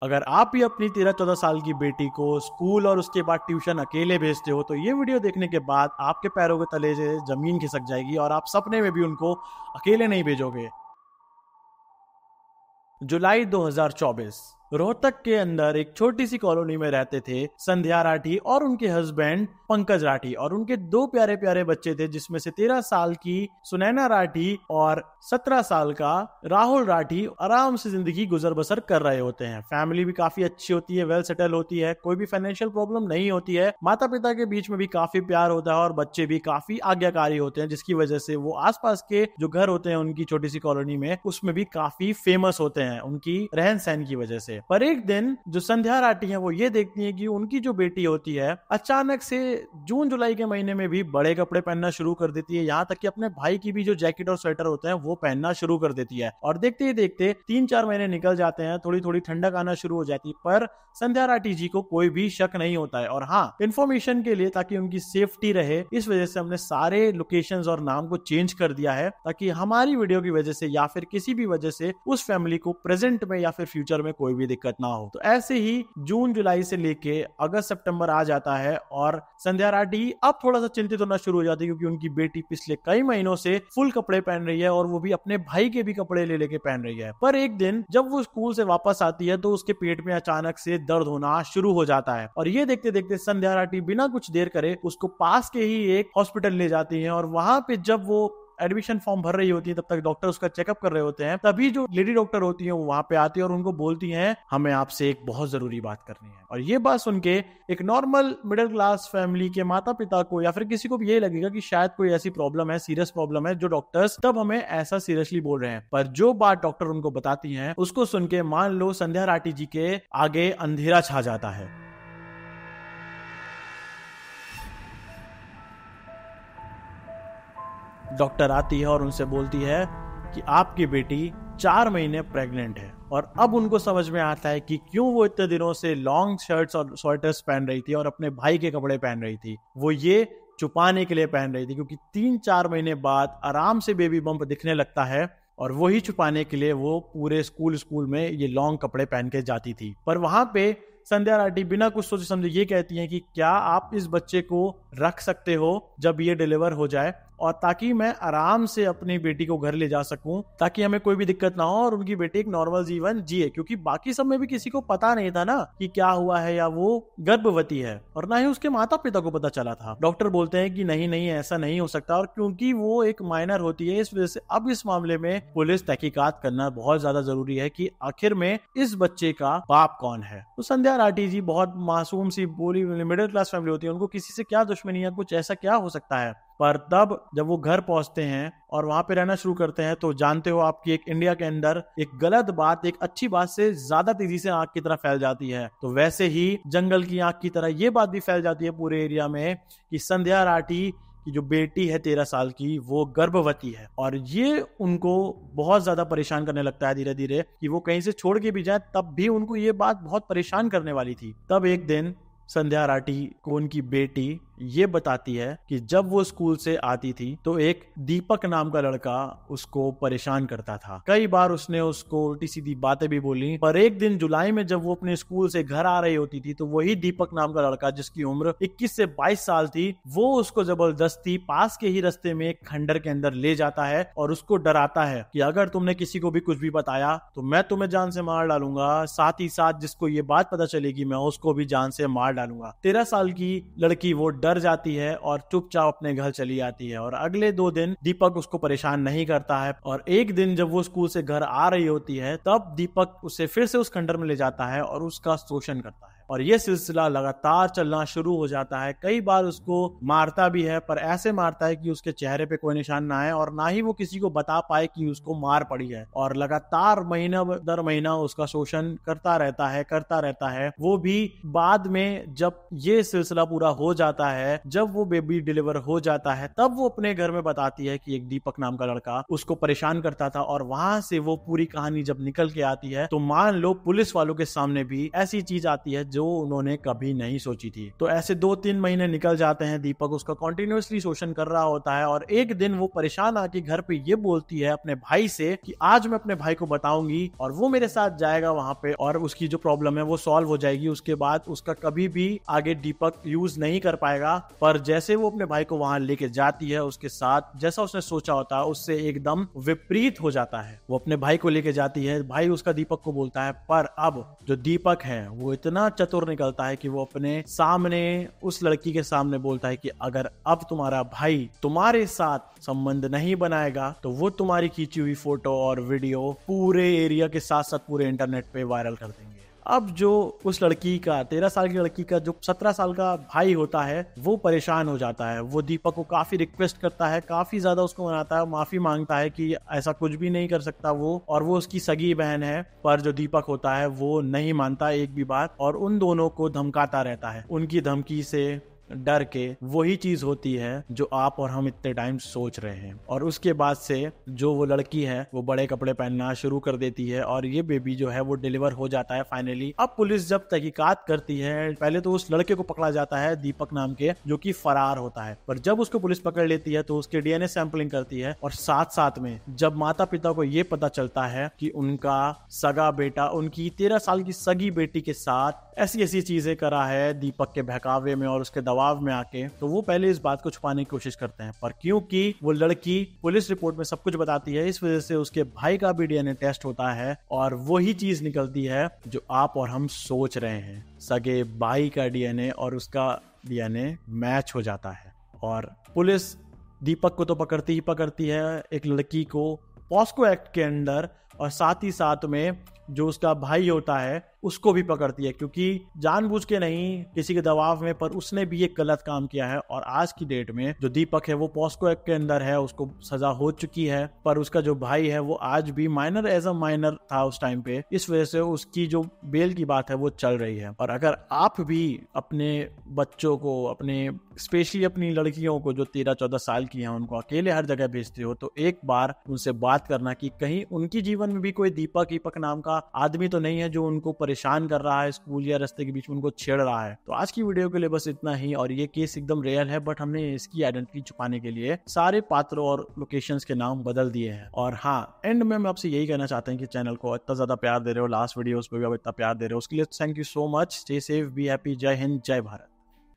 अगर आप भी अपनी 13-14 साल की बेटी को स्कूल और उसके बाद ट्यूशन अकेले भेजते हो तो ये वीडियो देखने के बाद आपके पैरों के तले से जमीन खिसक जाएगी और आप सपने में भी उनको अकेले नहीं भेजोगे। जुलाई 2024 रोहतक के अंदर एक छोटी सी कॉलोनी में रहते थे संध्या राठी और उनके हस्बैंड पंकज राठी और उनके दो प्यारे प्यारे बच्चे थे, जिसमें से 13 साल की सुनैना राठी और 17 साल का राहुल राठी आराम से जिंदगी गुजर बसर कर रहे होते हैं। फैमिली भी काफी अच्छी होती है, वेल सेटल होती है, कोई भी फाइनेंशियल प्रॉब्लम नहीं होती है। माता पिता के बीच में भी काफी प्यार होता है और बच्चे भी काफी आज्ञाकारी होते हैं, जिसकी वजह से वो आसपास के जो घर होते हैं उनकी छोटी सी कॉलोनी में उसमें भी काफी फेमस होते हैं उनकी रहन सहन की वजह से। पर एक दिन जो संध्या राठी है वो ये देखती है कि उनकी जो बेटी होती है अचानक से जून जुलाई के महीने में भी बड़े कपड़े पहनना शुरू कर देती है, यहाँ तक कि अपने भाई की भी जो जैकेट और स्वेटर होते हैं वो पहनना शुरू कर देती है। और देखते ही देखते 3-4 महीने निकल जाते हैं, थोड़ी थोड़ी ठंडक आना शुरू हो जाती है, पर संध्या राठी जी को कोई भी शक नहीं होता है। और हाँ, इन्फॉर्मेशन के लिए ताकि उनकी सेफ्टी रहे इस वजह से हमने सारे लोकेशंस और नाम को चेंज कर दिया है, ताकि हमारी वीडियो की वजह से या फिर किसी भी वजह से उस फैमिली को प्रेजेंट में या फिर फ्यूचर में कोई भी दिक्कत ना हो। तो ऐसे ही जून जुलाई से लेके अगस्त सितंबर आ जाता है और संध्या राठी अब थोड़ा सा चिंतित होना शुरू हो जाती है, क्योंकि उनकी बेटी पिछले कई महीनों से फुल कपड़े पहन रही है और वो भी अपने भाई के भी कपड़े ले लेके पहन रही है। पर एक दिन जब वो स्कूल से वापस आती है तो उसके पेट में अचानक से दर्द होना शुरू हो जाता है और ये देखते देखते संध्या राठी बिना कुछ देर करे उसको पास के ही एक हॉस्पिटल ले जाती है। और वहां पे जब वो एडमिशन फॉर्म भर रही होती है तब तक डॉक्टर उसका चेकअप कर रहे होते हैं। तभी जो लेडी डॉक्टर होती है वो वहां पे आती है और उनको बोलती हैं, हमें आपसे एक बहुत जरूरी बात करनी है। और ये बात सुन के एक नॉर्मल मिडिल क्लास फैमिली के माता पिता को या फिर किसी को भी ये लगेगा कि शायद कोई ऐसी प्रॉब्लम है, सीरियस प्रॉब्लम है, जो डॉक्टर्स तब हमें ऐसा सीरियसली बोल रहे हैं। पर जो बात डॉक्टर उनको बताती है उसको सुन के मान लो संध्या राठी जी के आगे अंधेरा छा जाता है। डॉक्टर आती है और उनसे बोलती है कि आपकी बेटी 4 महीने प्रेग्नेंट है। और अब उनको समझ में आता है कि क्यों वो इतने दिनों से लॉन्ग शर्ट्स और स्वेटर्स पहन रही थी और अपने भाई के कपड़े पहन रही थी। वो ये छुपाने के लिए पहन रही थी, क्योंकि 3-4 महीने बाद आराम से बेबी बम्प दिखने लगता है और वही छुपाने के लिए वो पूरे स्कूल में ये लॉन्ग कपड़े पहन के जाती थी। पर वहां पे संध्या राठी बिना कुछ सोचे समझे ये कहती हैं कि क्या आप इस बच्चे को रख सकते हो जब ये डिलीवर हो जाए, और ताकि मैं आराम से अपनी बेटी को घर ले जा सकूं, ताकि हमें कोई भी दिक्कत ना हो और उनकी बेटी एक नॉर्मल जीवन जिए। क्योंकि बाकी सब में भी किसी को पता नहीं था ना कि क्या हुआ है या वो गर्भवती है, और ना ही उसके माता पिता को पता चला था। डॉक्टर बोलते हैं कि नहीं नहीं ऐसा नहीं हो सकता, और क्योंकि वो एक माइनर होती है इस वजह से अब इस मामले में पुलिस तहकीकात करना बहुत ज्यादा जरूरी है कि आखिर में इस बच्चे का बाप कौन है। तो संध्या राठी जी बहुत मासूम सी बोली मिडिल क्लास फैमिली होती है, उनको किसी से क्या दुश्मनी है, कुछ ऐसा क्या हो सकता है। पर तब जब वो घर पहुंचते हैं और वहां पे रहना शुरू करते हैं तो जानते हो आपकी एक इंडिया के अंदर एक गलत बात एक अच्छी बात से ज्यादा तेजी से आग की तरह फैल जाती है, तो वैसे ही जंगल की आग की तरह ये बात भी फैल जाती है पूरे एरिया में कि संध्या राठी की जो बेटी है 13 साल की वो गर्भवती है। और ये उनको बहुत ज्यादा परेशान करने लगता है धीरे धीरे, कि वो कहीं से छोड़ के भी जाए तब भी उनको ये बात बहुत परेशान करने वाली थी। तब एक दिन संध्या राठी को उनकी बेटी ये बताती है कि जब वो स्कूल से आती थी तो एक दीपक नाम का लड़का उसको परेशान करता था। कई बार उसने उसको उल्टी सीधी बातें भी बोली, पर एक दिन जुलाई में जब वो अपने स्कूल से घर आ रही होती थी तो वही दीपक नाम का लड़का, जिसकी उम्र 21 से 22 साल थी, वो उसको जबरदस्ती पास के ही रास्ते में एक खंडर के अंदर ले जाता है और उसको डराता है कि अगर तुमने किसी को भी कुछ भी बताया तो मैं तुम्हें जान से मार डालूंगा, साथ ही साथ जिसको ये बात पता चलेगी मैं उसको भी जान से मार डालूंगा। 13 साल की लड़की वो डर जाती है और चुपचाप अपने घर चली आती है। और अगले 2 दिन दीपक उसको परेशान नहीं करता है, और एक दिन जब वो स्कूल से घर आ रही होती है तब दीपक उसे फिर से उस खंडर में ले जाता है और उसका शोषण करता है। और ये सिलसिला लगातार चलना शुरू हो जाता है। कई बार उसको मारता भी है, पर ऐसे मारता है कि उसके चेहरे पे कोई निशान ना आए और ना ही वो किसी को बता पाए कि उसको मार पड़ी है। और लगातार महीना दर महीना उसका शोषण करता रहता है। वो भी बाद में जब ये सिलसिला पूरा हो जाता है, जब वो बेबी डिलीवर हो जाता है, तब वो अपने घर में बताती है कि एक दीपक नाम का लड़का उसको परेशान करता था। और वहां से वो पूरी कहानी जब निकल के आती है तो मान लो पुलिस वालों के सामने भी ऐसी चीज आती है जो उन्होंने कभी नहीं सोची थी। तो ऐसे 2-3 महीने निकल जाते हैं, दीपक उसका कंटिन्यूअसली शोषण कर रहा होता है और एक दिन वो परेशान आके घर पे ये बोलती है अपने भाई से कि आज मैं अपने भाई को बताऊंगी और वो मेरे साथ जाएगा वहां पे और उसकी जो प्रॉब्लम है वो सॉल्व हो जाएगी। उसके बाद उसका कभी भी आगे दीपक यूज नहीं कर पाएगा। पर जैसे वो अपने भाई को वहां लेके जाती है, उसके साथ जैसा उसने सोचा होता है उससे एकदम विपरीत हो जाता है। वो अपने भाई को लेके जाती है, भाई उसका दीपक को बोलता है, पर अब जो दीपक है वो इतना चतुर निकलता है कि वो अपने सामने उस लड़की के सामने बोलता है कि अगर अब तुम्हारा भाई तुम्हारे साथ संबंध नहीं बनाएगा तो वो तुम्हारी खींची हुई फोटो और वीडियो पूरे एरिया के साथ साथ पूरे इंटरनेट पे वायरल कर देंगे। अब जो उस लड़की का 13 साल की लड़की का जो 17 साल का भाई होता है वो परेशान हो जाता है। वो दीपक को काफी रिक्वेस्ट करता है, काफी ज्यादा उसको मनाता है, माफी मांगता है कि ऐसा कुछ भी नहीं कर सकता वो, और वो उसकी सगी बहन है। पर जो दीपक होता है वो नहीं मानता एक भी बात और उन दोनों को धमकाता रहता है। उनकी धमकी से डर के वही चीज होती है जो आप और हम इतने टाइम सोच रहे हैं। और उसके बाद से जो वो लड़की है वो बड़े कपड़े पहनना शुरू कर देती है और ये बेबी जो है वो डिलीवर हो जाता है फाइनली। अब पुलिस जब तहकीकात करती है, पहले तो उस लड़के को पकड़ा जाता है दीपक नाम के, जो कि फरार होता है। पर जब उसको पुलिस पकड़ लेती है तो उसके डीएनए सैंपलिंग करती है और साथ साथ में जब माता पिता को ये पता चलता है कि उनका सगा बेटा उनकी 13 साल की सगी बेटी के साथ ऐसी ऐसी चीजें करा है दीपक के बहकावे में और उसके दबाव में आके, तो वो पहले इस बात को छुपाने की कोशिश करते हैं। पर क्योंकि वो लड़की पुलिस रिपोर्ट में सब कुछ बताती है, इस वजह से उसके भाई का भी डीएनए टेस्ट होता है और वही चीज निकलती है जो आप और हम सोच रहे हैं। सगे भाई का डीएनए और उसका डीएनए मैच हो जाता है और पुलिस दीपक को तो पकड़ती ही पकड़ती है, एक लड़की को पॉस्को एक्ट के अंडर, और साथ ही साथ में जो उसका भाई होता है उसको भी पकड़ती है, क्योंकि जानबूझ के नहीं, किसी के दबाव में, पर उसने भी एक गलत काम किया है। और आज की डेट में जो दीपक है वो पॉस्को एक्ट के अंदर है, उसको सजा हो चुकी है, पर उसका जो भाई है वो आज भी माइनर एज अ माइनर था उस टाइम पे, इस वजह से उसकी जो बेल की बात है वो चल रही है। और अगर आप भी अपने बच्चों को, अपने स्पेशली अपनी लड़कियों को जो 13-14 साल की हैं, उनको अकेले हर जगह भेजते हो तो एक बार उनसे बात करना कि कहीं उनकी जीवन में भी कोई दीपक नाम का आदमी तो नहीं है जो उनको परेशान कर रहा है, स्कूल या रास्ते के बीच में उनको छेड़ रहा है। तो आज की वीडियो के लिए बस इतना ही। और ये केस एकदम रियल है, बट हमने इसकी आइडेंटिटी छुपाने के लिए सारे पात्रों और लोकेशंस के नाम बदल दिए हैं। और हाँ, एंड में मैं आपसे यही कहना चाहता हूँ कि चैनल को इतना ज्यादा प्यार दे रहे हो, लास्ट वीडियोस पे भी आप इतना प्यार दे रहे हो, उसके लिए thank you so much. Stay safe, be happy, जय हिंद, जय भारत।